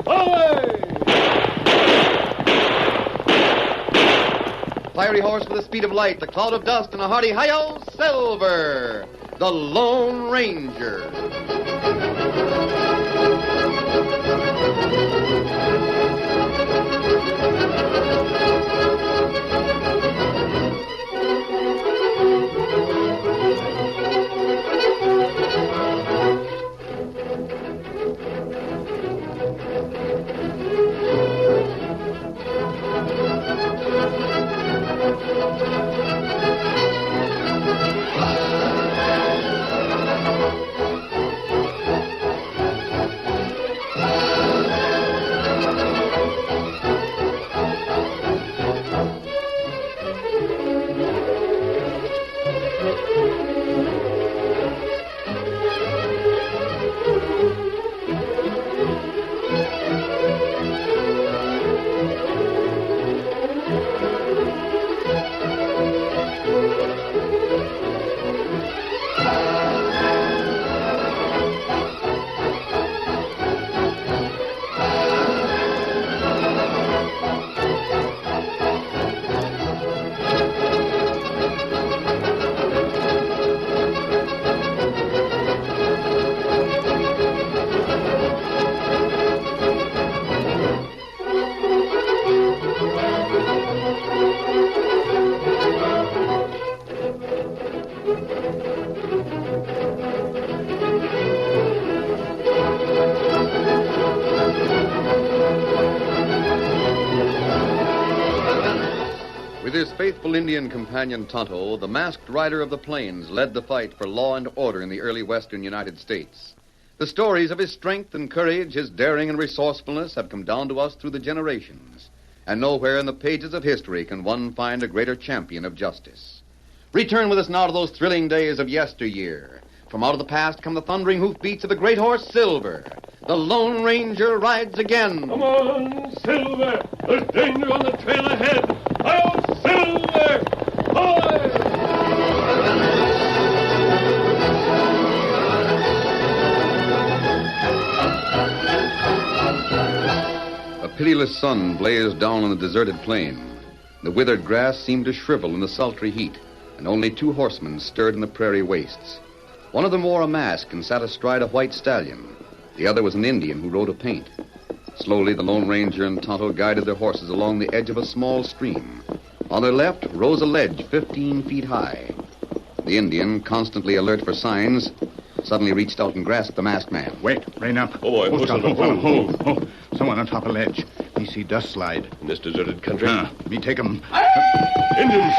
Away! Fiery horse with the speed of light, the cloud of dust, and a hearty hi-yo, Silver, the Lone Ranger. With his faithful Indian companion Tonto, the masked rider of the plains led the fight for law and order in the early western United States. The stories of his strength and courage, his daring and resourcefulness have come down to us through the generations. And nowhere in the pages of history can one find a greater champion of justice. Return with us now to those thrilling days of yesteryear. From out of the past come the thundering hoofbeats of the great horse Silver. The Lone Ranger rides again. Come on, Silver! There's danger on the trail ahead! Hi-yo, Silver! Hi! A pitiless sun blazed down on the deserted plain. The withered grass seemed to shrivel in the sultry heat, and only two horsemen stirred in the prairie wastes. One of them wore a mask and sat astride a white stallion. The other was an Indian who rode a paint. Slowly, the Lone Ranger and Tonto guided their horses along the edge of a small stream. On their left rose a ledge 15 feet high. The Indian, constantly alert for signs, suddenly reached out and grasped the masked man. Wait, rein up. Oh, boy. Hold, Tonto, hold. Someone on top of ledge. Me see dust slide. In this deserted country? Me take 'em. Indians!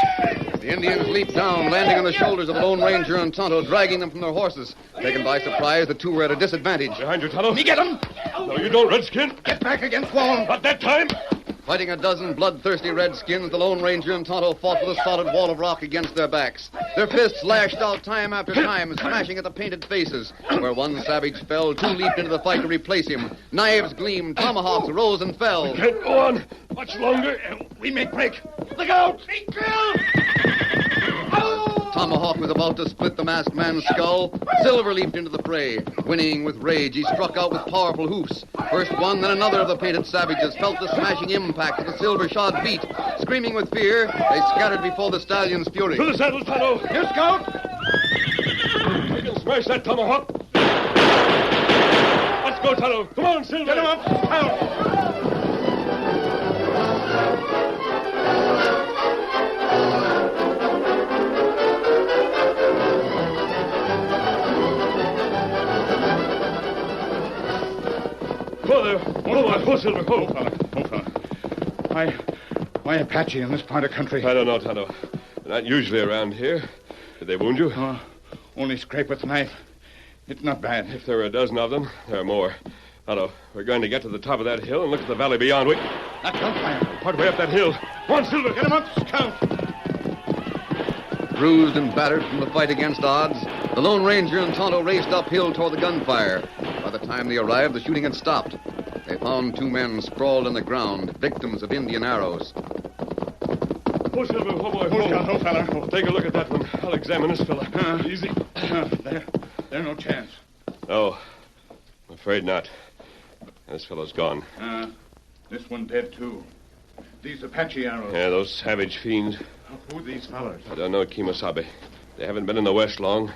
The Indians leaped down, landing on the shoulders of the Lone Ranger and Tonto, dragging them from their horses. Taken by surprise, the two were at a disadvantage. Behind you, Tonto. Me get 'em. No, you don't, Redskin. Get back against wall. Not that time. Fighting a dozen bloodthirsty redskins, the Lone Ranger and Tonto fought with a solid wall of rock against their backs. Their fists lashed out time after time, smashing at the painted faces. Where one savage fell, two leaped into the fight to replace him. Knives gleamed, tomahawks rose and fell. Can't go on much longer. We make break. Look out! Tomahawk was about to split the masked man's skull. Silver leaped into the fray. Whinnying with rage, he struck out with powerful hoofs. First one, then another of the painted savages felt the smashing impact of the silver-shod feet. Screaming with fear, they scattered before the stallion's fury. To the saddle, Tonto. Here, Scout. I can smash that tomahawk. Let's go, Tonto. Come on, Silver. Get 'em up, Scout. Go there. Go, Silver. Go. Why Apache in this part of country? I don't know, Tonto. They're not usually around here. Did they wound you? Oh, only scrape with knife. It's not bad. If there are a dozen of them, there are more. Tonto, we're going to get to the top of that hill and look at the valley beyond. Wait. That gunfire. Partway up that hill. Come on, Silver. Get him up, Scout. Bruised and battered from the fight against odds, the Lone Ranger and Tonto raced uphill toward the gunfire. By the time they arrived, the shooting had stopped. They found two men sprawled on the ground, victims of Indian arrows. Oh, Silver. Oh, boy. Oh, Scout, oh, fella. Oh, take a look at that one. I'll examine this fella. Easy. There's no chance. No, I'm afraid not. This fellow's gone. This one dead, too. These Apache arrows. Yeah, those savage fiends. Who are these fellas? I don't know, Kemosabe. They haven't been in the West long.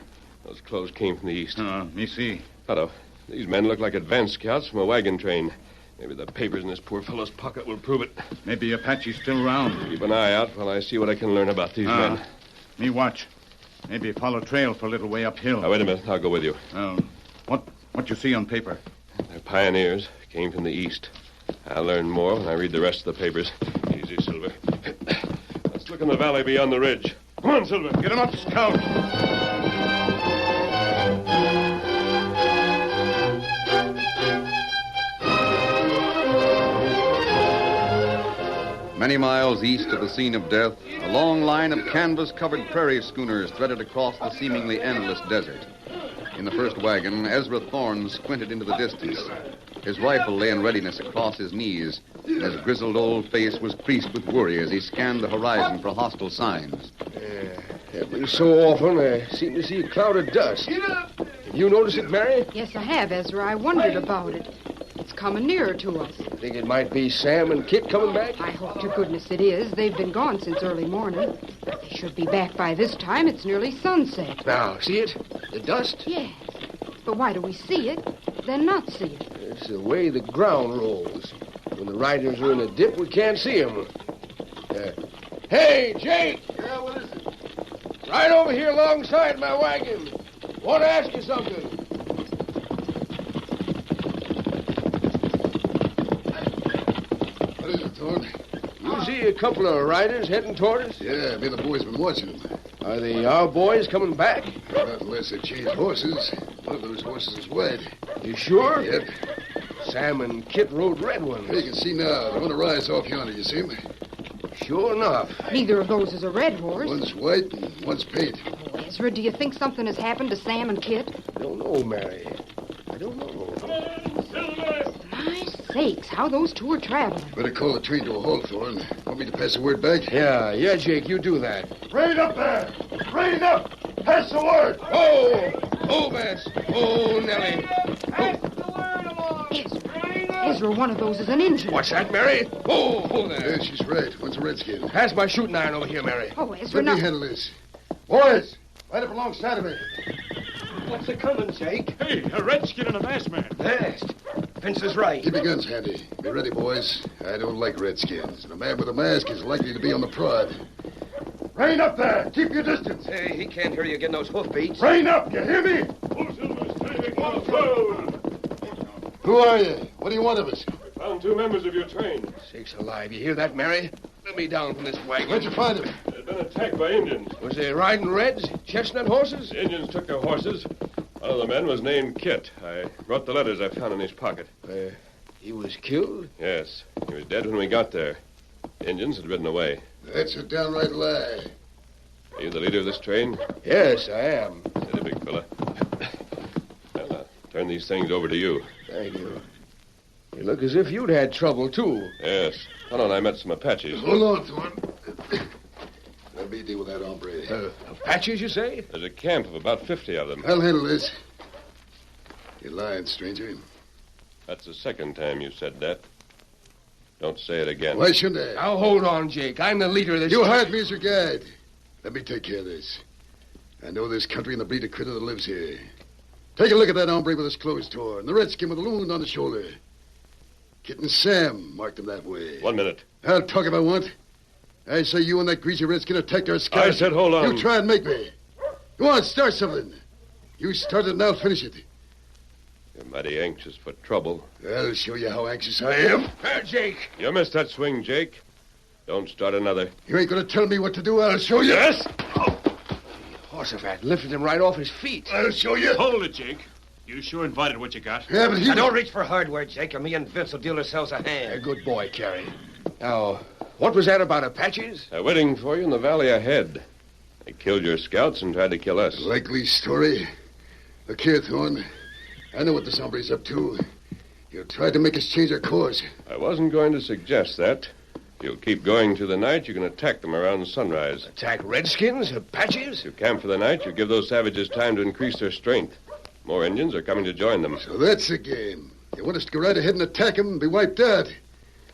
Those clothes came from the East. Me see. Tonto, these men look like advance scouts from a wagon train. Maybe the papers in this poor fellow's pocket will prove it. Maybe Apache's still around. Keep an eye out while I see what I can learn about these men. Me watch. Maybe follow trail for a little way uphill. Now, wait a minute. I'll go with you. What you see on paper? They're pioneers. Came from the East. I'll learn more when I read the rest of the papers. Easy, Silver. Let's look in the valley beyond the ridge. Come on, Silver. Get him up, Scout. Many miles east of the scene of death, a long line of canvas-covered prairie schooners threaded across the seemingly endless desert. In the first wagon, Ezra Thorne squinted into the distance. His rifle lay in readiness across his knees, and his grizzled old face was creased with worry as he scanned the horizon for hostile signs. Every so often, I seem to see a cloud of dust. Have you noticed it, Mary? Yes, I have, Ezra. I wondered about it. It's coming nearer to us. Think it might be Sam and Kit coming back? I hope to goodness it is. They've been gone since early morning. They should be back by this time. It's nearly sunset. Now, see it? The dust? Yes. But why do we see it, then not see it? It's the way the ground rolls. When the riders are in a dip, we can't see them. Hey, Jake! Yeah, what is it? Right over here alongside my wagon. Want to ask you something. What is it, Thorne? You see a couple of riders heading toward us? Yeah, me and the boys been watching them. Are they our boys coming back? Not unless they changed horses. One of those horses is white. You sure? Yep. Sam and Kit rode red ones. Hey, you can see now. The one that rides off yonder, you see him? Sure enough. Neither of those is a red horse. One's white and one's paint. Oh, Ezra, do you think something has happened to Sam and Kit? I don't know, Mary. I don't know. Come on, Silver! My sakes, how those two are traveling. Better call the train to a halt, Thorne. Want me to pass the word back? Yeah, Jake, you do that. Rain up there! Rain up! Pass the word! Oh, Bess. Oh, Nellie. Ezra, one of those is an Indian. What's that, Mary? Oh, there. Yeah, she's right. One's a redskin. Pass my shooting iron over here, Mary. Oh, Ezra, Let now... me handle this. Boys, right up alongside of me. What's a coming, Jake? Hey, a redskin and a masked man. Fast. Vince is right. Keep your guns handy. Be ready, boys. I don't like redskins, and a man with a mask is likely to be on the prod. Rain up there! Keep your distance! Hey, he can't hear you getting those hoofbeats. Rain up! You hear me? Oh, Silver's taking control! Who are you? What do you want of us? We found two members of your train. Sakes alive. You hear that, Mary? Let me down from this wagon. Where'd you find them? They'd been attacked by Indians. Was they riding reds? Chestnut horses? The Indians took their horses. One of the men was named Kit. I brought the letters I found in his pocket. He was killed? Yes. He was dead when we got there. The Indians had ridden away. That's a downright lie. Are you the leader of this train? Yes, I am. Steady, big fella. Well, I'll turn these things over to you. Thank you. You look as if you'd had trouble, too. Yes. Tonto and I met some Apaches. Hold on, Thorne. Let me deal with that hombre. Apaches, you say? There's a camp of about 50 of them. I'll handle this. You're lying, stranger. That's the second time you said that. Don't say it again. Why shouldn't I? Now, hold on, Jake. I'm the leader of this... You hired me as your guide. Let me take care of this. I know this country and the breed of critter that lives here. Take a look at that hombre with his clothes torn, the redskin with a wound on the shoulder. Kit and Sam marked him that way. 1 minute. I'll talk if I want. I say you and that greasy redskin attacked our scouts. I said hold on. You try and make me. Go on, start something. You start it and I'll finish it. You're mighty anxious for trouble. I'll show you how anxious I am. Jake. You missed that swing, Jake. Don't start another. You ain't going to tell me what to do. I'll show you. Yes? Horsefat lifted him right off his feet. I'll show you. Hold it, Jake. You sure invited what you got. Yeah, but he... Now, don't reach for hardware, Jake, or me and Vince will deal ourselves a A hand. good boy, Carrie. Now, what was that about Apaches? They're waiting for you in the valley ahead. They killed your scouts and tried to kill us. Likely story. Look here, Thorne. I know what this hombre's up to. You tried to make us change our course. I wasn't going to suggest that. If you'll keep going through the night, you can attack them around sunrise. Attack redskins? Apaches? If you camp for the night, you give those savages time to increase their strength. More Indians are coming to join them. So that's the game. You want us to go right ahead and attack them and be wiped out.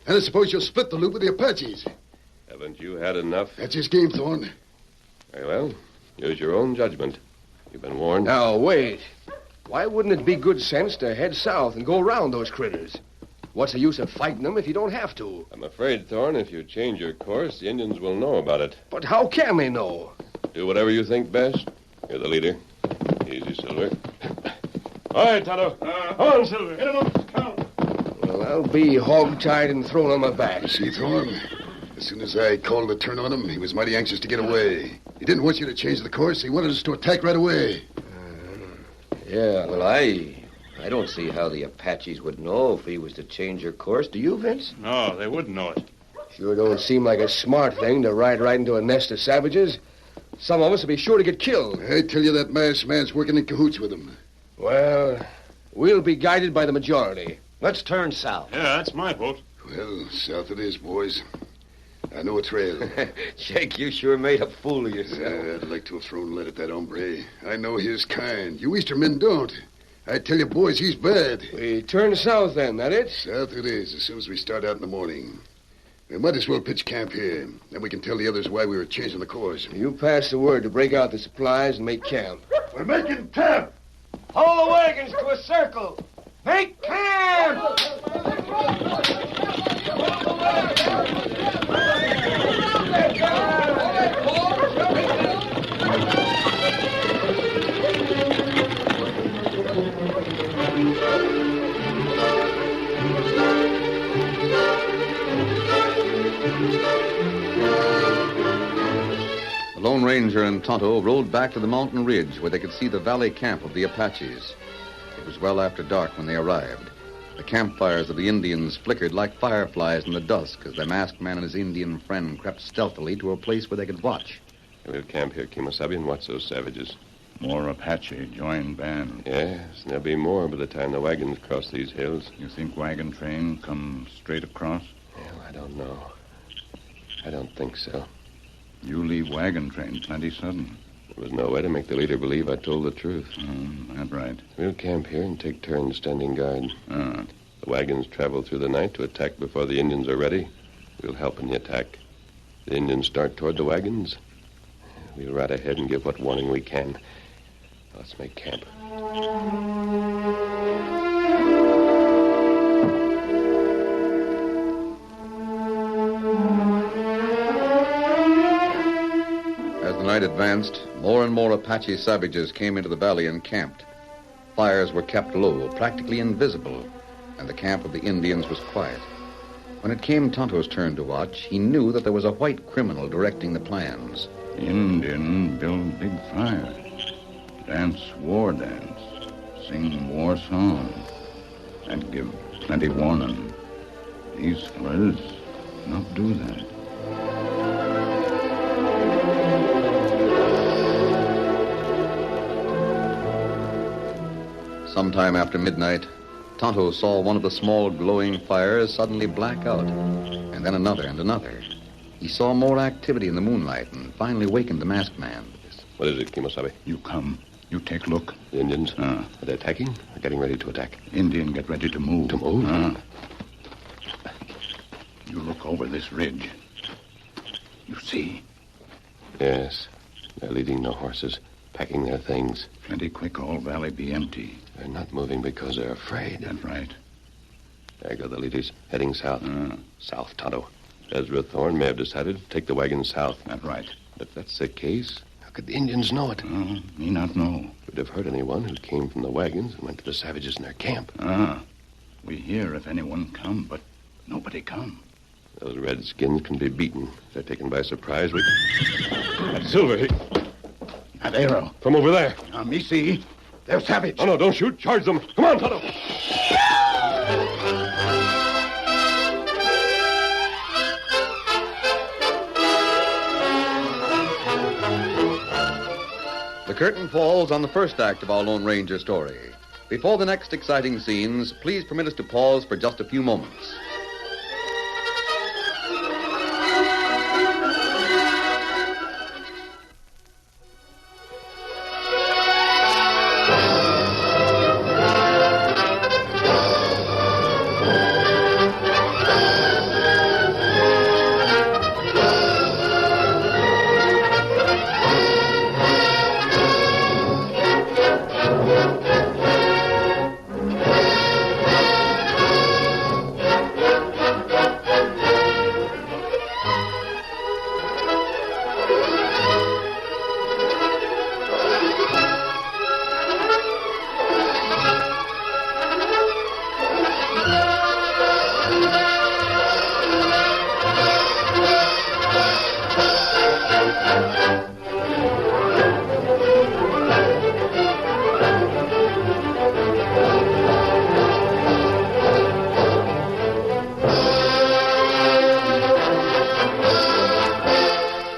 And I suppose you'll split the loot with the Apaches. Haven't you had enough? That's his game, Thorne. Very well. Use your own judgment. You've been warned. Now, wait. Why wouldn't it be good sense to head south and go around those critters? What's the use of fighting them if you don't have to? I'm afraid, Thorne, if you change your course, the Indians will know about it. But how can they know? Do whatever you think best. You're the leader. Easy, Silver. All right, Tonto. Come on, Silver. Hit him up. Count. Well, I'll be hog-tied and thrown on my back. See, Thorne? As soon as I called the turn on him, he was mighty anxious to get away. He didn't want you to change the course. He wanted us to attack right away. Yeah. Well, I don't see how the Apaches would know if he was to change your course. Do you, Vince? No, they wouldn't know it. Sure don't seem like a smart thing to ride right into a nest of savages. Some of us will be sure to get killed. I tell you that masked man's working in cahoots with him. Well, we'll be guided by the majority. Let's turn south. Yeah, that's my vote. Well, south it is, boys. I know a trail. Jake, you sure made a fool of yourself. I'd like to have thrown lead at that hombre. I know his kind. You Eastern men don't. I tell you, boys, he's bad. We turn south then, that it? South it is, as soon as we start out in the morning. We might as well pitch camp here. Then we can tell the others why we were changing the course. You pass the word to break out the supplies and make camp. We're making camp! Hold the wagons to a circle. Make camp! The Lone Ranger and Tonto rode back to the mountain ridge where they could see the valley camp of the Apaches. It was well after dark when they arrived. The campfires of the Indians flickered like fireflies in the dusk as the masked man and his Indian friend crept stealthily to a place where they could watch. We'll camp here, Kemosabe, and watch those savages. More Apache joined band. Yes, and there'll be more by the time the wagons cross these hills. You think wagon train come straight across? Well, I don't know. I don't think so. You leave wagon train plenty sudden. There was no way to make the leader believe I told the truth. That's right. We'll camp here and take turns standing guard. Ah. The wagons travel through the night to attack before the Indians are ready. We'll help in the attack. The Indians start toward the wagons. We'll ride ahead and give what warning we can. Let's make camp. As the night advanced, more and more Apache savages came into the valley and camped. Fires were kept low, practically invisible, and the camp of the Indians was quiet. When it came Tonto's turn to watch, he knew that there was a white criminal directing the plans. Indian build big fire. Dance war dance. Sing war song. And give plenty warning. These fellas not do that. Sometime after midnight, Tonto saw one of the small glowing fires suddenly black out, and then another and another. He saw more activity in the moonlight and finally wakened the masked man. What is it, Kemosabe? You come. You take look. The Indians? Ah. Are they attacking? Or getting ready to attack? Indian get ready to move. To move? You look over this ridge. You see? Yes. They're leading the horses, packing their things. Plenty quick all valley be empty. They're not moving because they're afraid. That's right. There go the leaders, heading south. Ah. South, Tonto. Ezra Thorne may have decided to take the wagon south. That's right. But if that's the case, how could the Indians know it? Me not know. Would have heard anyone who came from the wagons and went to the savages in their camp. We hear if anyone come, but nobody come. Those redskins can be beaten. If they're taken by surprise, we... That's Silver. That arrow. From over there. Me see. They're savage. Oh, no, don't shoot. Charge them. Come on, Tonto. The curtain falls on the first act of our Lone Ranger story. Before the next exciting scenes, please permit us to pause for just a few moments.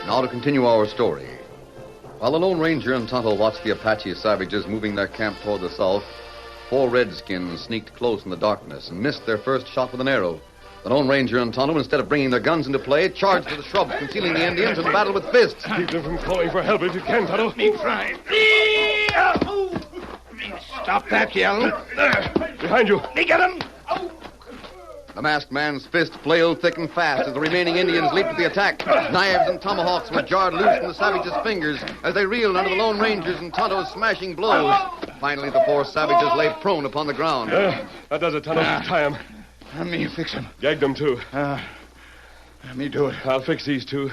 Now to continue our story. While the Lone Ranger and Tonto watched the Apache savages moving their camp toward the south, 4 redskins sneaked close in the darkness and missed their first shot with an arrow. The Lone Ranger and Tonto, instead of bringing their guns into play, charged to the shrubs, concealing the Indians, and battled with fists. Keep them from calling for help if you can, Tonto. Me try. Stop that yell. Behind you. Me get him. The masked man's fists flailed thick and fast as the remaining Indians leaped to the attack. Knives and tomahawks were jarred loose from the savages' fingers as they reeled under the Lone Ranger's and Tonto's smashing blows. Finally, the 4 savages lay prone upon the ground. That does it, Tonto. Tie him. Me fix him. Gag them, too. Me do it. I'll fix these 2.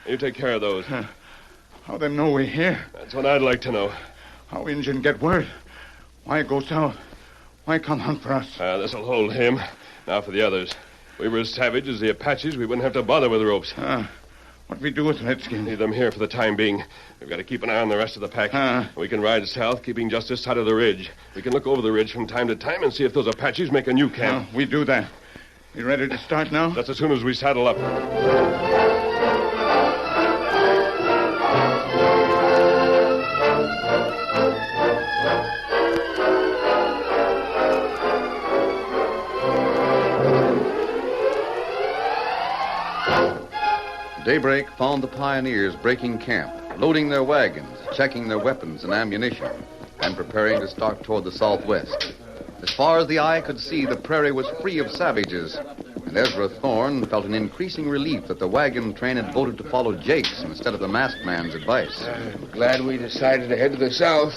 You take care of those. How them know we here? That's what I'd like to know. How Injun get word? Why go south? Why come hunt for us? This'll hold him. Now for the others. We were as savage as the Apaches. We wouldn't have to bother with ropes. What we do with Redskins? Leave them here for the time being. We've got to keep an eye on the rest of the pack. We can ride south, keeping just this side of the ridge. We can look over the ridge from time to time and see if those Apaches make a new camp. We do that. You ready to start now? That's as soon as we saddle up. Daybreak found the pioneers breaking camp, loading their wagons, checking their weapons and ammunition, and preparing to start toward the southwest. As far as the eye could see, the prairie was free of savages, and Ezra Thorne felt an increasing relief that the wagon train had voted to follow Jake's instead of the masked man's advice. I'm glad we decided to head to the south.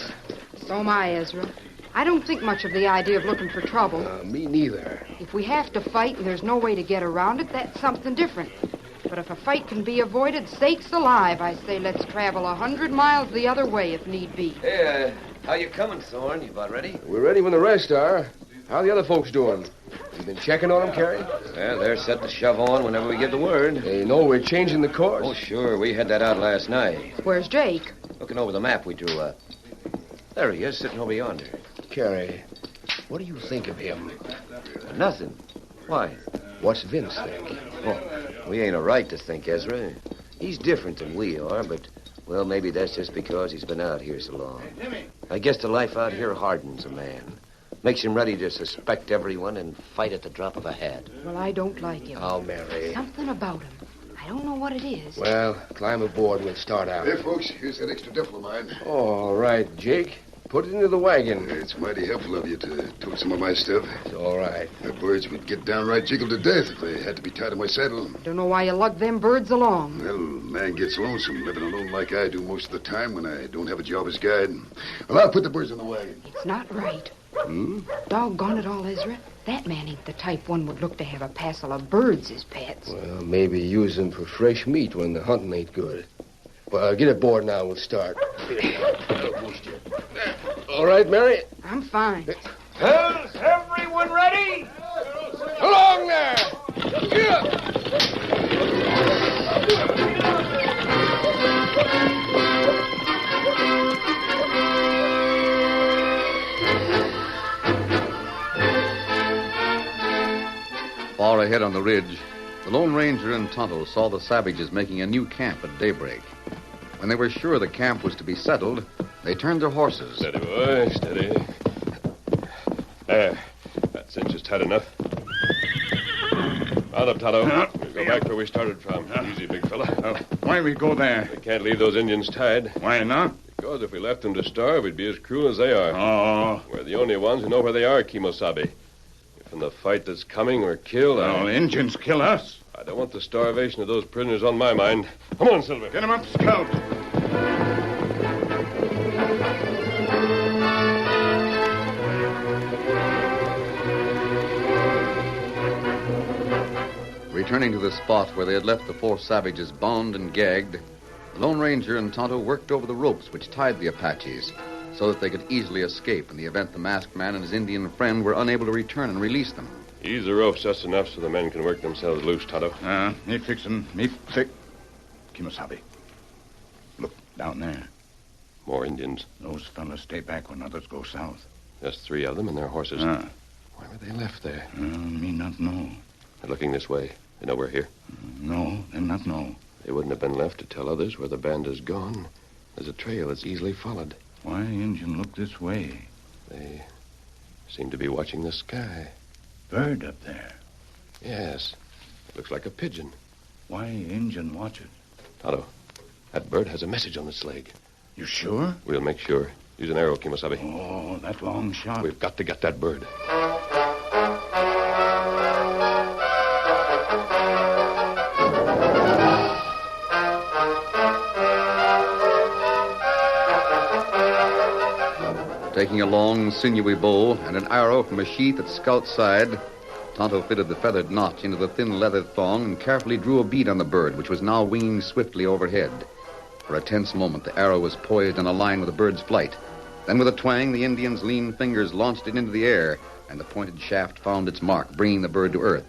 So am I, Ezra. I don't think much of the idea of looking for trouble. Me neither. If we have to fight and there's no way to get around it, that's something different. But if a fight can be avoided, sakes alive, I say let's travel 100 miles the other way if need be. Hey, how you coming, Thorne? You about ready? We're ready when the rest are. How are the other folks doing? You been checking on them, Carrie? Well, they're set to shove on whenever we get the word. They know we're changing the course. Oh, sure. We had that out last night. Where's Jake? Looking over the map we drew up. There he is, sitting over yonder. Carrie, what do you think of him? Nothing. Why? What's Vince think? Oh, we ain't a right to think, Ezra. He's different than we are, but, well, maybe that's just because he's been out here so long. I guess the life out here hardens a man. Makes him ready to suspect everyone and fight at the drop of a hat. Well, I don't like him. Oh, Mary. Something about him. I don't know what it is. Well, climb aboard and we'll start out. Hey, folks, here's that extra duffel of mine. All right, Jake. Put it into the wagon. It's mighty helpful of you to tote some of my stuff. It's all right. The birds would get downright jiggled to death if they had to be tied to my saddle. Don't know why you lug them birds along. Well, man gets lonesome living alone like I do most of the time when I don't have a job as guide. Well, I'll put the birds in the wagon. It's not right. Doggone it all, Ezra. That man ain't the type one would look to have a passel of birds as pets. Well, maybe use them for fresh meat when the hunting ain't good. Well, get aboard now. We'll start. All right, Mary? I'm fine. Is everyone ready? Along there! Get up! Far ahead on the ridge, the Lone Ranger and Tonto saw the savages making a new camp at daybreak. When they were sure the camp was to be settled, they turned their horses. Steady, boy, steady. There. That cinch is tight enough. Round up, Tonto. We'll go back where we started from. Easy, big fella. Why we go there? We can't leave those Indians tied. Why not? Because if we left them to starve, we'd be as cruel as they are. Oh. We're the only ones who know where they are, Kimosabe. If in the fight that's coming we're killed, Well, Injuns kill us. I don't want the starvation of those prisoners on my mind. Come on, Silver. Get him up, Scout. Returning to the spot where they had left the 4 savages bound and gagged, the Lone Ranger and Tonto worked over the ropes which tied the Apaches so that they could easily escape in the event the masked man and his Indian friend were unable to return and release them. Ease the ropes just enough so the men can work themselves loose, Tonto. Me fix. Kimasabi. Look, down there. More Indians. Those fellas stay back when others go south. Just 3 of them and their horses. Why were they left there? Me not know. They're looking this way. They know we're here. No, them not know. They wouldn't have been left to tell others where the band has gone. There's a trail that's easily followed. Why Injun look this way? They seem to be watching the sky. Bird up there. Yes. Looks like a pigeon. Why Injun watch it? Tonto, that bird has a message on its leg. You sure? We'll make sure. Use an arrow, Kimasabi. Oh, that long shot. We've got to get that bird. Taking a long, sinewy bow and an arrow from a sheath at Scout's side, Tonto fitted the feathered notch into the thin leather thong and carefully drew a bead on the bird, which was now winging swiftly overhead. For a tense moment, the arrow was poised in a line with the bird's flight. Then with a twang, the Indian's lean fingers launched it into the air, and the pointed shaft found its mark, bringing the bird to earth.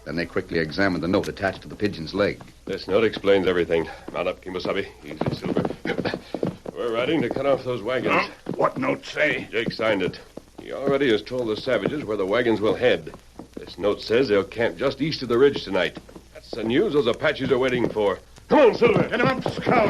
Then they quickly examined the note attached to the pigeon's leg. This note explains everything. Mount up, Kimasabi. Easy, Silver. We're riding to cut off those wagons. What note say? Jake signed it. He already has told the savages where the wagons will head. This note says they'll camp just east of the ridge tonight. That's the news those Apaches are waiting for. Come on, Silver. Get him up, Scout.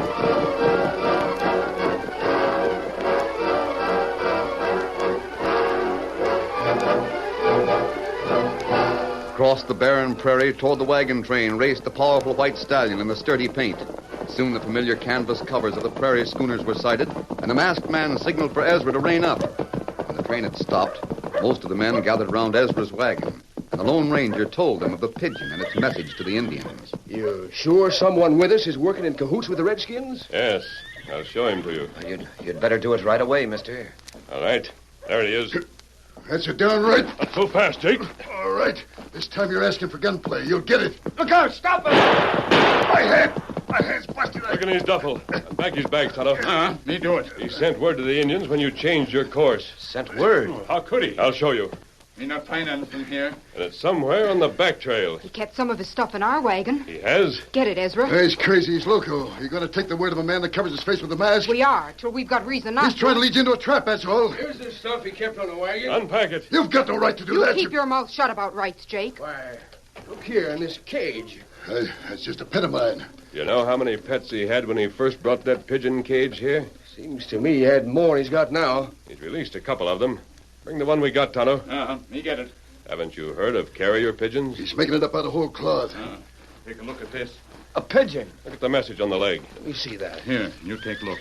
Across the barren prairie toward the wagon train raced the powerful white stallion in the sturdy paint. Soon the familiar canvas covers of the prairie schooners were sighted, and the masked man signaled for Ezra to rein up. When the train had stopped, most of the men gathered round Ezra's wagon, and the Lone Ranger told them of the pigeon and its message to the Indians. You sure someone with us is working in cahoots with the Redskins? Yes. I'll show him to you. You'd better do it right away, mister. All right. There he is. That's a downright. Not so fast, Jake. All right. This time you're asking for gunplay. You'll get it. Look out! Stop it! My hand's busted. Look in his duffel. Back his bag, Tonto. Me do it. He sent word to the Indians when you changed your course. Sent word. How could he? I'll show you. Me not find anything here. And it's somewhere on the back trail. He kept some of his stuff in our wagon. He has? Get it, Ezra. He's crazy. He's loco. You're going to take the word of a man that covers his face with a mask? We are, till we've got reason not He's trying to lead you into a trap, that's all. Here's the stuff he kept on the wagon. Unpack it. You've got no right to do You that. keep your mouth shut about rights, Jake. Why, look here in this cage. That's just a pet of mine. You know how many pets he had when he first brought that pigeon cage here? Seems to me he had more than he's got now. He's released a couple of them. Bring the one we got, Tonto. Me get it. Haven't you heard of carrier pigeons? He's making it up out of whole cloth. Take a look at this. A pigeon. Look at the message on the leg. Let me see that. Here, you take a look.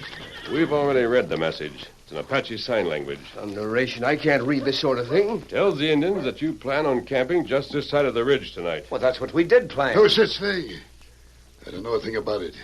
We've already read the message. It's an Apache sign language. Some narration. I can't read this sort of thing. Tells the Indians that you plan on camping just this side of the ridge tonight. Well, that's what we did plan. No such thing. I don't know a thing about it.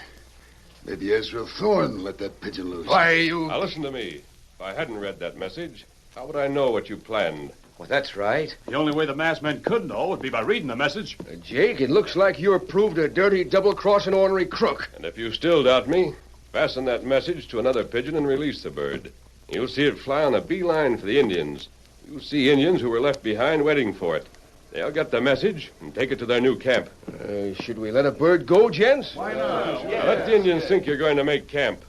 Maybe Ezra Thorne let that pigeon loose. Why, you... Now, listen to me. If I hadn't read that message, how would I know what you planned? Well, that's right. The only way the masked men could know would be by reading the message. Jake, it looks like you're proved a dirty, double-crossing, ornery crook. And if you still doubt me, fasten that message to another pigeon and release the bird. You'll see it fly on a beeline for the Indians. You'll see Indians who were left behind waiting for it. They'll get the message and take it to their new camp. Should we let a bird go, gents? Why not? Now, let the Indians think you're going to make camp.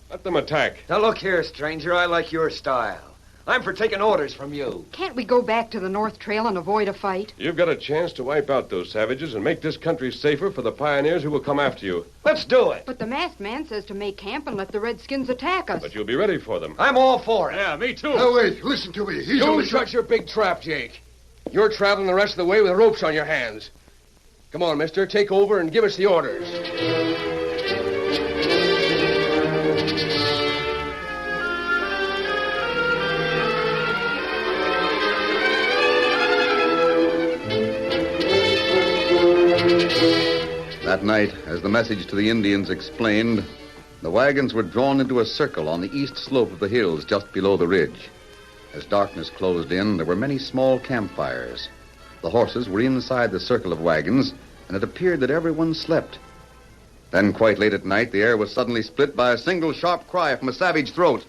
Let them attack. Now, look here, stranger. I like your style. I'm for taking orders from you. Can't we go back to the North Trail and avoid a fight? You've got a chance to wipe out those savages and make this country safer for the pioneers who will come after you. Let's do it. But the masked man says to make camp and let the Redskins attack us. But you'll be ready for them. I'm all for it. Yeah, me too. Now, wait. Listen to me. He's Don't only... shut your big trap, Jake. You're traveling the rest of the way with ropes on your hands. Come on, mister. Take over and give us the orders. That night, as the message to the Indians explained, the wagons were drawn into a circle on the east slope of the hills just below the ridge. As darkness closed in, there were many small campfires. The horses were inside the circle of wagons, and it appeared that everyone slept. Then, quite late at night, the air was suddenly split by a single sharp cry from a savage throat.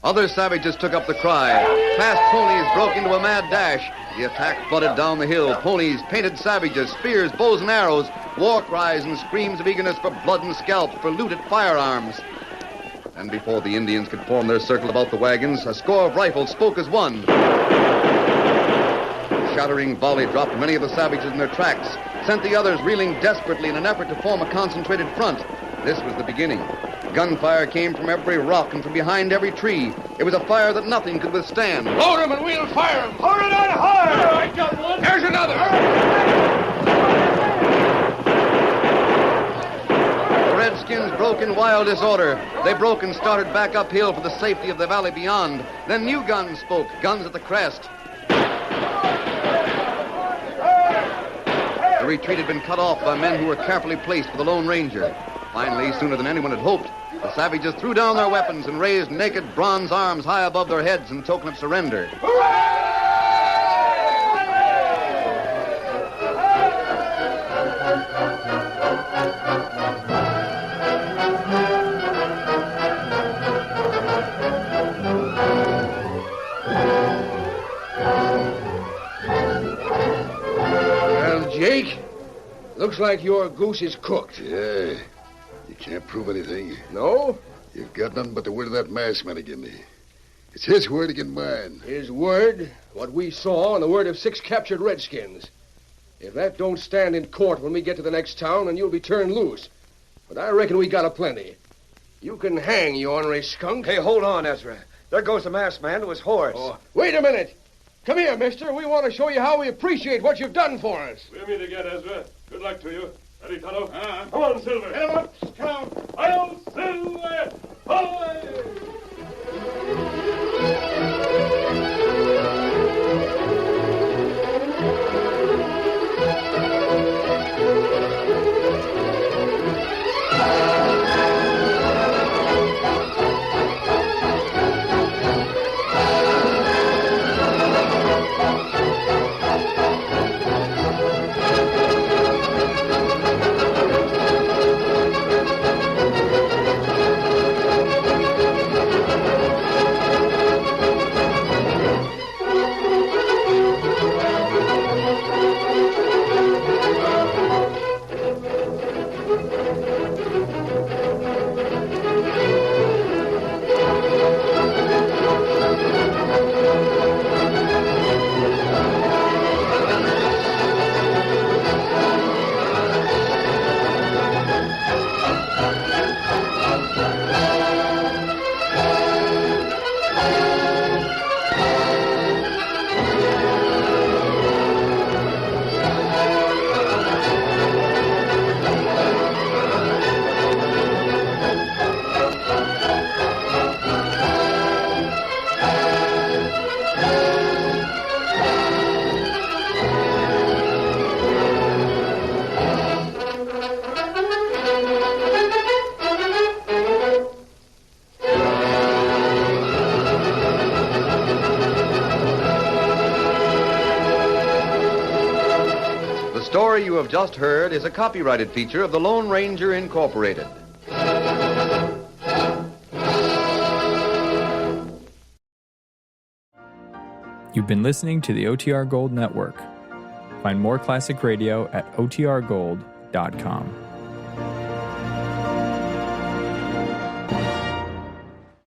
Other savages took up the cry. Fast ponies broke into a mad dash. The attack flooded down the hill. Ponies, painted savages, spears, bows, and arrows. War cries and screams of eagerness for blood and scalps, for looted firearms. And before the Indians could form their circle about the wagons, a score of rifles spoke as one. A shattering volley dropped many of the savages in their tracks, sent the others reeling desperately in an effort to form a concentrated front. This was the beginning. Gunfire came from every rock and from behind every tree. It was a fire that nothing could withstand. Load him and we'll fire him. Pour it on hard. I got one. There's another. The Redskins broke in wild disorder. They broke and started back uphill for the safety of the valley beyond. Then new guns spoke, guns at the crest. The retreat had been cut off by men who were carefully placed for the Lone Ranger. Finally, sooner than anyone had hoped, the savages threw down their weapons and raised naked bronze arms high above their heads in token of surrender. Well, Jake, looks like your goose is cooked. Yeah. You can't prove anything. No? You've got nothing but the word of that masked man against me. It's his word against mine. His word, what we saw, and the word of 6 captured Redskins. If that don't stand in court when we get to the next town, then you'll be turned loose. But I reckon we got a plenty. You can hang, you ornery skunk. Hey, hold on, Ezra. There goes the masked man to his horse. Oh, wait a minute. Come here, mister. We want to show you how we appreciate what you've done for us. We'll meet again, Ezra. Good luck to you. Ready, Tonto? Come on, Silver. Get him up, Scout. I'll Silver. Away! The story you have just heard is a copyrighted feature of the Lone Ranger Incorporated. You've been listening to the OTR Gold Network. Find more classic radio at otrgold.com.